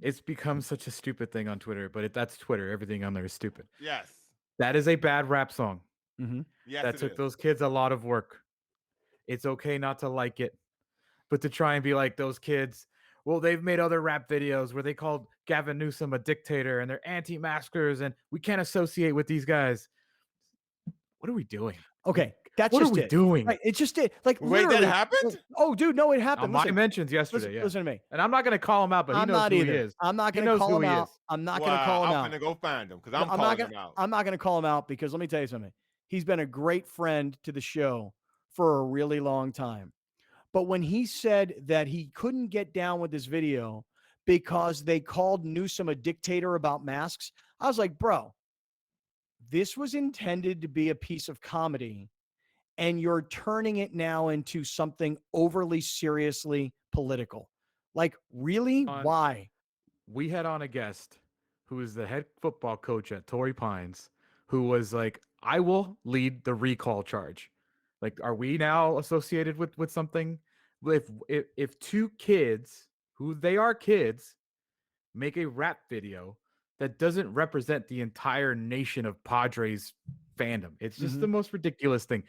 it's become such a stupid thing on Twitter, but that's Twitter. Everything on there is stupid. Yes. That is a bad rap song. Mm-hmm. Yes, That it took is. those kids a lot of work. It's okay not to like it, but to try and be like those kids. Well, they've made other rap videos where they called Gavin Newsom a dictator and they're anti-maskers and we can't associate with these guys. What are we doing? Okay, that's What just are we it. doing? Right, it just did. Like, Wait, that literally- happened? Oh, dude, no, it happened. My Listen, mentions yesterday. listen, Yeah. listen to me. And I'm not going to call him out, but he I'm knows not who either. he is. I'm not He going to knows call who him he out. is. I'm not going to call him I'm out. gonna go find him because No, I'm not calling gonna, him out. I'm not going to call him out because let me tell you something. He's been a great friend to the show for a really long time. But when he said that he couldn't get down with this video because they called Newsom a dictator about masks, I was like, bro, this was intended to be a piece of comedy, and you're turning it now into something overly seriously political. Like, really? Why? We had on a guest who is the head football coach at Torrey Pines, who was like, I will lead the recall charge. Like, are we now associated with something? If two kids, who they are kids, make a rap video that doesn't represent the entire nation of Padres fandom, it's just the most ridiculous thing.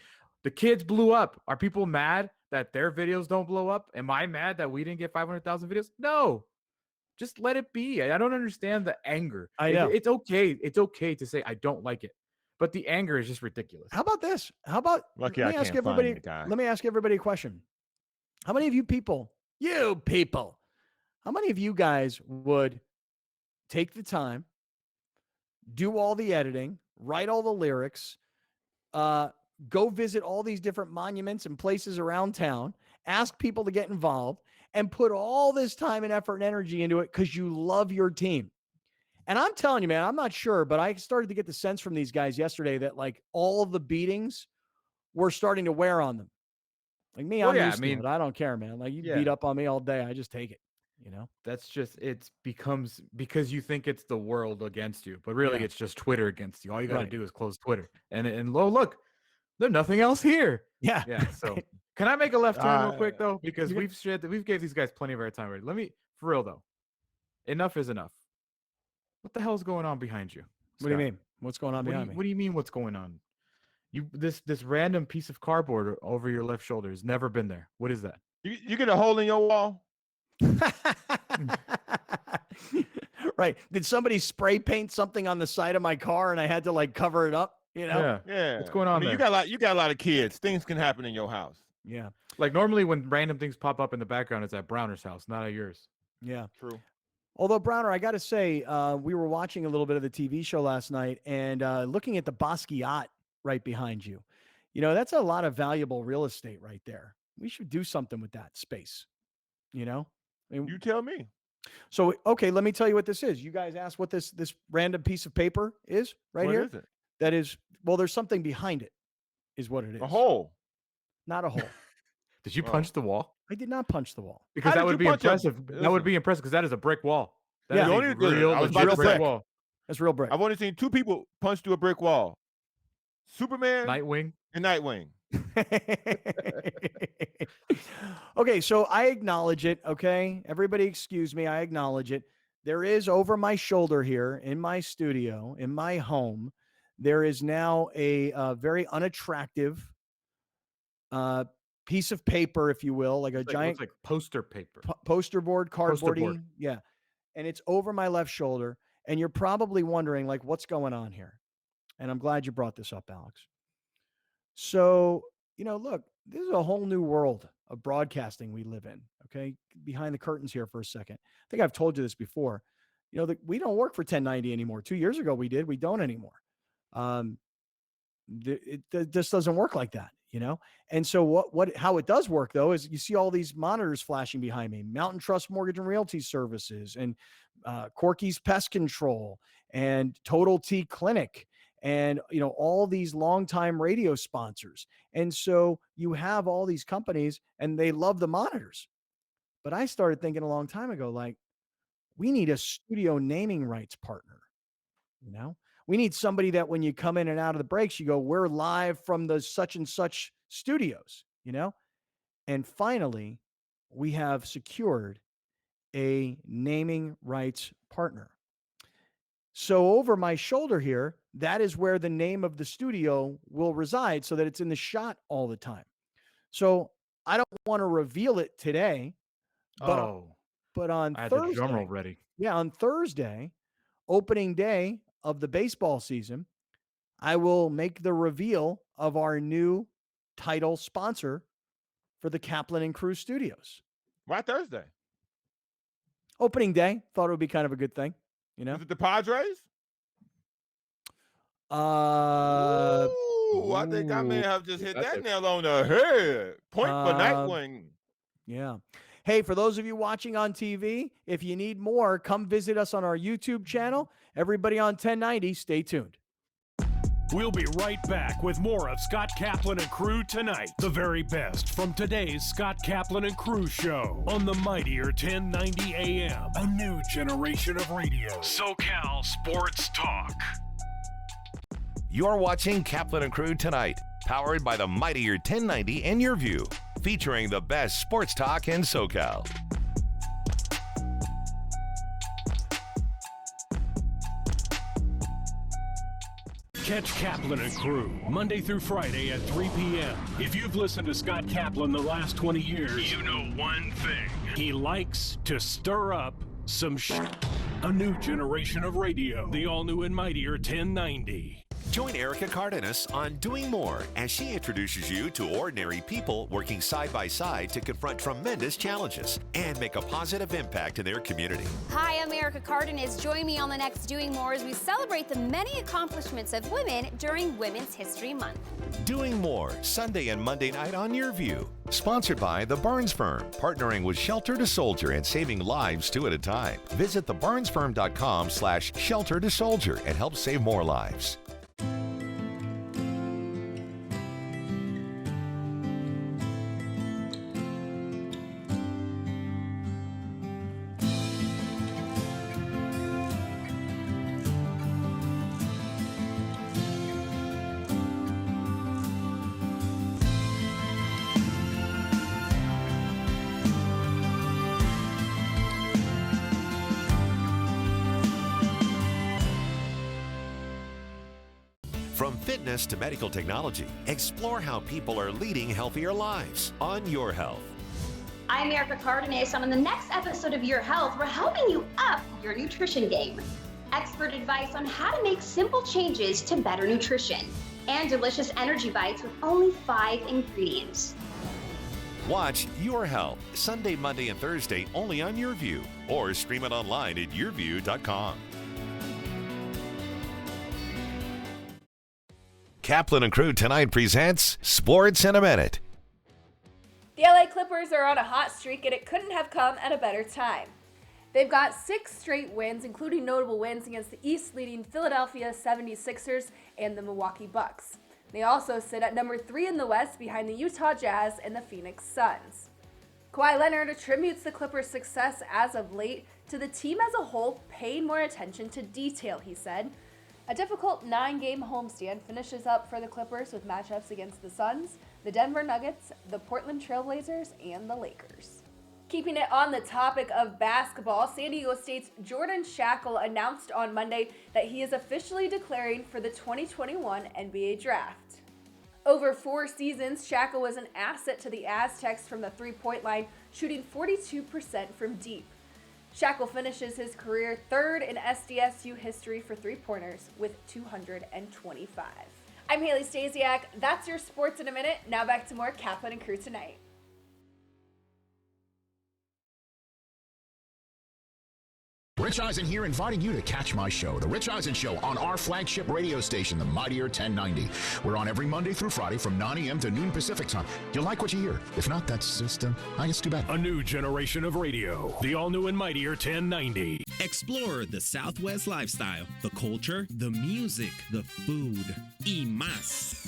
The kids blew up. Are people mad that their videos don't blow up? Am I mad that we didn't get 500,000 videos? No. Just let it be. I don't understand the anger. I know. It's okay. It's okay to say I don't like it, but the anger is just ridiculous. How about this? How about Lucky let I me ask can't find everybody? the guy. Let me ask everybody a question. How many of you people, how many of you guys would take the time, do all the editing, write all the lyrics, go visit all these different monuments and places around town, ask people to get involved, and put all this time and effort and energy into it because you love your team? And I'm telling you, man, I'm not sure, but I started to get the sense from these guys yesterday that like all of the beatings were starting to wear on them. Like me, Well, I'm yeah, used I mean, to it. I don't care, man. Like you yeah. beat up on me all day, I just take it. You know, That's just it becomes because you think it's the world against you, but really Yeah. it's just Twitter against you. All you got to Right. do is close Twitter, and look, there's nothing else here. Yeah. Yeah. So can I make a left turn real Uh, quick though? Because you we've gave these guys plenty of airtime already. Let me for real though. Enough is enough. What the hell's going on behind you? What do you Scott? mean? What's going on What do behind you, me? what do you mean? What's going on? You this random piece of cardboard over your left shoulder has never been there. What is that? You get a hole in your wall? Right. Did somebody spray paint something on the side of my car and I had to like cover it up? You know? Yeah. Yeah. What's going on I mean, there? you got a lot of kids. Things can happen in your house. Yeah. Like normally when random things pop up in the background, it's at Browner's house, not at yours. Yeah. True. Although, Browner, I got to say, we were watching a little bit of the TV show last night and looking at the Basquiat right behind you. You know, that's a lot of valuable real estate right there. We should do something with that space. You know? I mean, You tell me. so, okay, let me tell you what this is. You guys asked what this random piece of paper is right What here? is it? That is, well, there's something behind it, is what it is. A hole. Not a hole. Did you Oh. punch the wall? I did not punch the wall. Because How that did would you be punch a- impressive. That would be impressive because that is a brick wall. That Yeah. is You a only did- real I was legit about to brick say. wall. That's real brick. I've only seen two people punch through a brick wall. Superman Nightwing. and Nightwing. Okay, so I acknowledge it. Okay, everybody, excuse me. I acknowledge it. There is over my shoulder here in my studio, in my home, there is now a very unattractive piece of paper, if you will, like a Looks giant like poster paper. poster board, cardboardy. board. Yeah, and it's over my left shoulder. And you're probably wondering, like, what's going on here? And I'm glad you brought this up, Alex. So, look, this is a whole new world of broadcasting we live in. Okay. Behind the curtains here for a second. I think I've told you this before. We don't work for 1090 anymore. 2 years ago we did. We don't anymore. Um, this doesn't work like that. And so how it does work though is you see all these monitors flashing behind me: Mountain Trust Mortgage and Realty Services, and Corky's Pest Control, and Total T Clinic, and all these longtime radio sponsors. And so you have all these companies and they love the monitors. But I started thinking a long time ago, like, we need a studio naming rights partner. We need somebody that when you come in and out of the breaks, you go, we're live from the such and such studios. And finally, we have secured a naming rights partner. So over my shoulder here, that is where the name of the studio will reside, so that it's in the shot all the time. So I don't want to reveal it today, but on I had Thursday, the drum roll ready. Yeah, on Thursday, opening day of the baseball season, I will make the reveal of our new title sponsor for the Kaplan and Crew Studios. Why Thursday? Opening day. Thought it would be kind of a good thing. Is it the Padres? I think I may have just hit that nail on the head. Point for Nightwing. Yeah. Hey, for those of you watching on TV, if you need more, come visit us on our YouTube channel. Everybody on 1090, stay tuned. We'll be right back with more of Scott Kaplan and Crew Tonight. The very best from today's Scott Kaplan and Crew show on the mightier 1090 AM. A new generation of radio. SoCal Sports Talk. You're watching Kaplan and Crew Tonight, powered by the mightier 1090 and Your View, featuring the best sports talk in SoCal. Catch Kaplan and Crew Monday through Friday at 3 p.m. If you've listened to Scott Kaplan the last 20 years, you know one thing. He likes to stir up some A new generation of radio. The all-new and mightier 1090. Join Erica Cardenas on Doing More as she introduces you to ordinary people working side by side to confront tremendous challenges and make a positive impact in their community. Hi, I'm Erica Cardenas. Join me on the next Doing More as we celebrate the many accomplishments of women during Women's History Month. Doing More, Sunday and Monday night on Your View. Sponsored by The Burns Firm, partnering with Shelter to Soldier and saving lives 2 at a time. Visit theburnsfirm.com/shelter to soldier and help save more lives. From fitness to medical technology, explore how people are leading healthier lives on Your Health. I'm Erica Cardenas, and on the next episode of Your Health, we're helping you up your nutrition game. Expert advice on how to make simple changes to better nutrition, and delicious energy bites with only 5 ingredients. Watch Your Health Sunday, Monday, and Thursday only on Your View, or stream it online at yourview.com. Kaplan and Crew Tonight presents Sports in a Minute. The LA Clippers are on a hot streak, and it couldn't have come at a better time. They've got 6 straight wins, including notable wins against the East-leading Philadelphia 76ers and the Milwaukee Bucks. They also sit at number 3 in the West behind the Utah Jazz and the Phoenix Suns. Kawhi Leonard attributes the Clippers' success as of late to the team as a whole paying more attention to detail, he said. A difficult 9-game homestand finishes up for the Clippers with matchups against the Suns, the Denver Nuggets, the Portland Trail Blazers, and the Lakers. Keeping it on the topic of basketball, San Diego State's Jordan Shackle announced on Monday that he is officially declaring for the 2021 NBA Draft. Over 4 seasons, Shackle was an asset to the Aztecs from the three-point line, shooting 42% from deep. Shackle finishes his career third in SDSU history for three-pointers with 225. I'm Haley Stasiak. That's your sports in a minute. Now back to more Kaplan and Crew Tonight. Rich Eisen here, inviting you to catch my show, The Rich Eisen Show, on our flagship radio station, the Mightier 1090. We're on every Monday through Friday from 9 a.m. to noon Pacific time. You'll like what you hear. If not, that's just, I guess, too bad. A new generation of radio. The all-new and Mightier 1090. Explore the Southwest lifestyle, the culture, the music, the food, y más.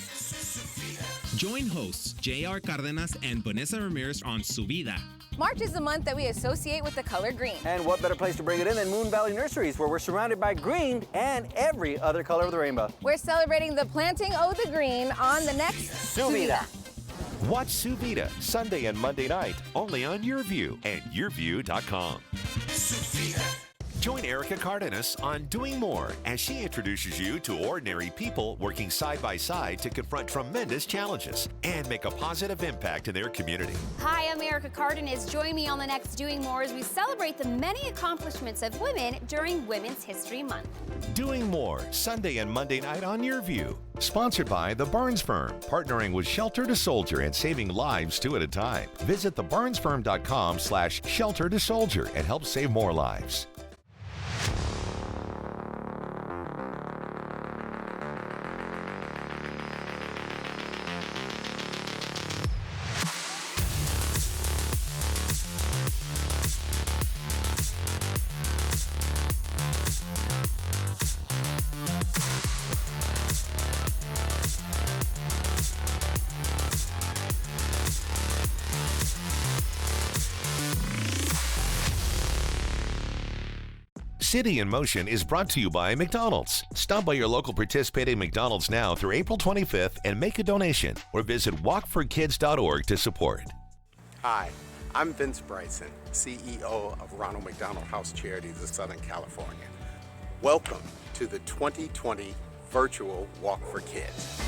Join hosts J.R. Cardenas and Vanessa Ramirez on Su Vida. March is the month that we associate with the color green. And what better place to bring it in than Moon Valley Nurseries, where we're surrounded by green and every other color of the rainbow. We're celebrating the planting of the green on the next Su Vida. Watch Su Vida Sunday and Monday night only on YourView and YourView.com. Join Erica Cardenas on Doing More as she introduces you to ordinary people working side by side to confront tremendous challenges and make a positive impact in their community. Hi, I'm Erica Cardenas. Join me on the next Doing More as we celebrate the many accomplishments of women during Women's History Month. Doing More Sunday and Monday night on YourView. Sponsored by The Burns Firm, partnering with Shelter to Soldier and saving lives 2 at a time. Visit theburnsfirm.com/shelter to soldier and help save more lives. City in Motion is brought to you by McDonald's. Stop by your local participating McDonald's now through April 25th and make a donation, or visit walkforkids.org to support. Hi, I'm Vince Bryson, CEO of Ronald McDonald House Charities of Southern California. Welcome to the 2020 Virtual Walk for Kids.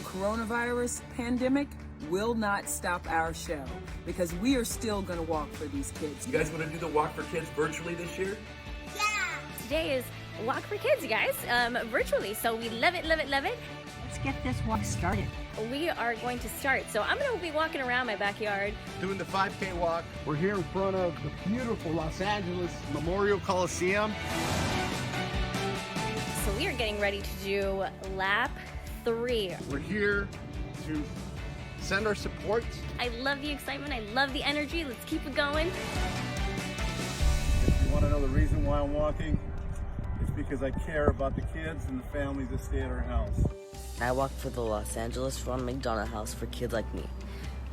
Coronavirus pandemic will not stop our show because we are still going to walk for these kids. You guys want to do the Walk for Kids virtually this year? Yeah! Today is Walk for Kids, you guys, virtually. So we love it, love it, love it. Let's get this walk started. We are going to start. So I'm going to be walking around my backyard. Doing the 5K walk. We're here in front of the beautiful Los Angeles Memorial Coliseum. So we are getting ready to do lap 3. We're here to send our support. I love the excitement. I love the energy. Let's keep it going. If you want to know the reason why I'm walking, it's because I care about the kids and the families that stay at our house. I walk for the Los Angeles Ronald McDonald House for kids like me,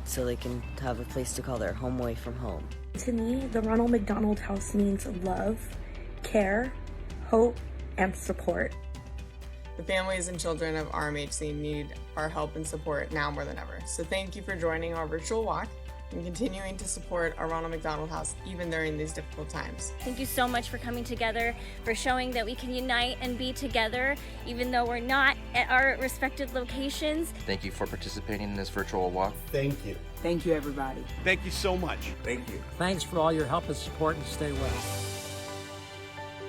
so they can have a place to call their home away from home. To me, the Ronald McDonald House means love, care, hope, and support. The families and children of RMHC need our help and support now more than ever. So thank you for joining our virtual walk and continuing to support our Ronald McDonald House even during these difficult times. Thank you so much for coming together, for showing that we can unite and be together even though we're not at our respective locations. Thank you for participating in this virtual walk. Thank you. Thank you, everybody. Thank you so much. Thank you. Thanks for all your help and support, and stay well.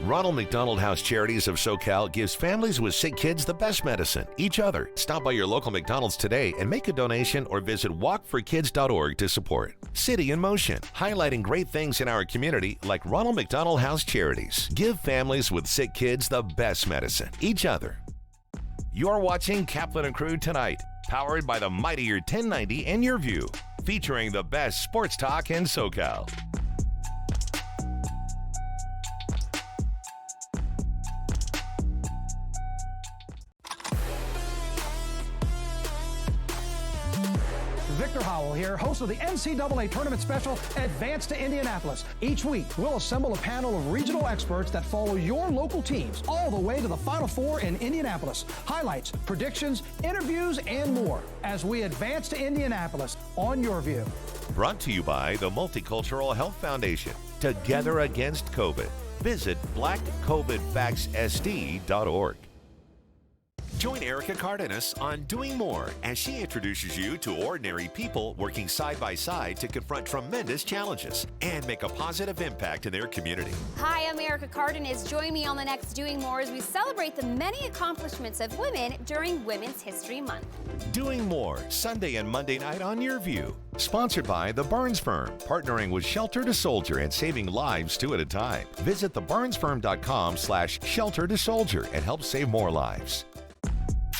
Ronald McDonald House Charities of SoCal gives families with sick kids the best medicine, each other. Stop by your local McDonald's today and make a donation, or visit walkforkids.org to support. City in Motion, highlighting great things in our community like Ronald McDonald House Charities. Give families with sick kids the best medicine, each other. You're watching Kaplan and Crew Tonight, powered by the Mightier 1090 and YourView, featuring the best sports talk in SoCal. Victor Howell here, host of the NCAA Tournament Special, Advance to Indianapolis. Each week, we'll assemble a panel of regional experts that follow your local teams all the way to the Final Four in Indianapolis. Highlights, predictions, interviews, and more as we advance to Indianapolis on YourView. Brought to you by the Multicultural Health Foundation. Together against COVID. Visit blackcovidfactssd.org. Join Erica Cardenas on Doing More as she introduces you to ordinary people working side by side to confront tremendous challenges and make a positive impact in their community. Hi, I'm Erica Cardenas. Join me on the next Doing More as we celebrate the many accomplishments of women during Women's History Month. Doing More, Sunday and Monday night on Your View. Sponsored by The Burns Firm, partnering with Shelter to Soldier and saving lives 2 at a time. Visit theburnsfirm.com/shelter to soldier and help save more lives.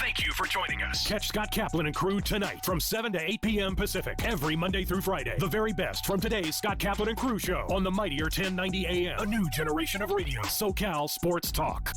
Thank you for joining us. Catch Scott Kaplan and Crew tonight from 7 to 8 p.m. Pacific every Monday through Friday. The very best from today's Scott Kaplan and Crew show on the mightier 1090 AM. A new generation of radio. SoCal Sports Talk.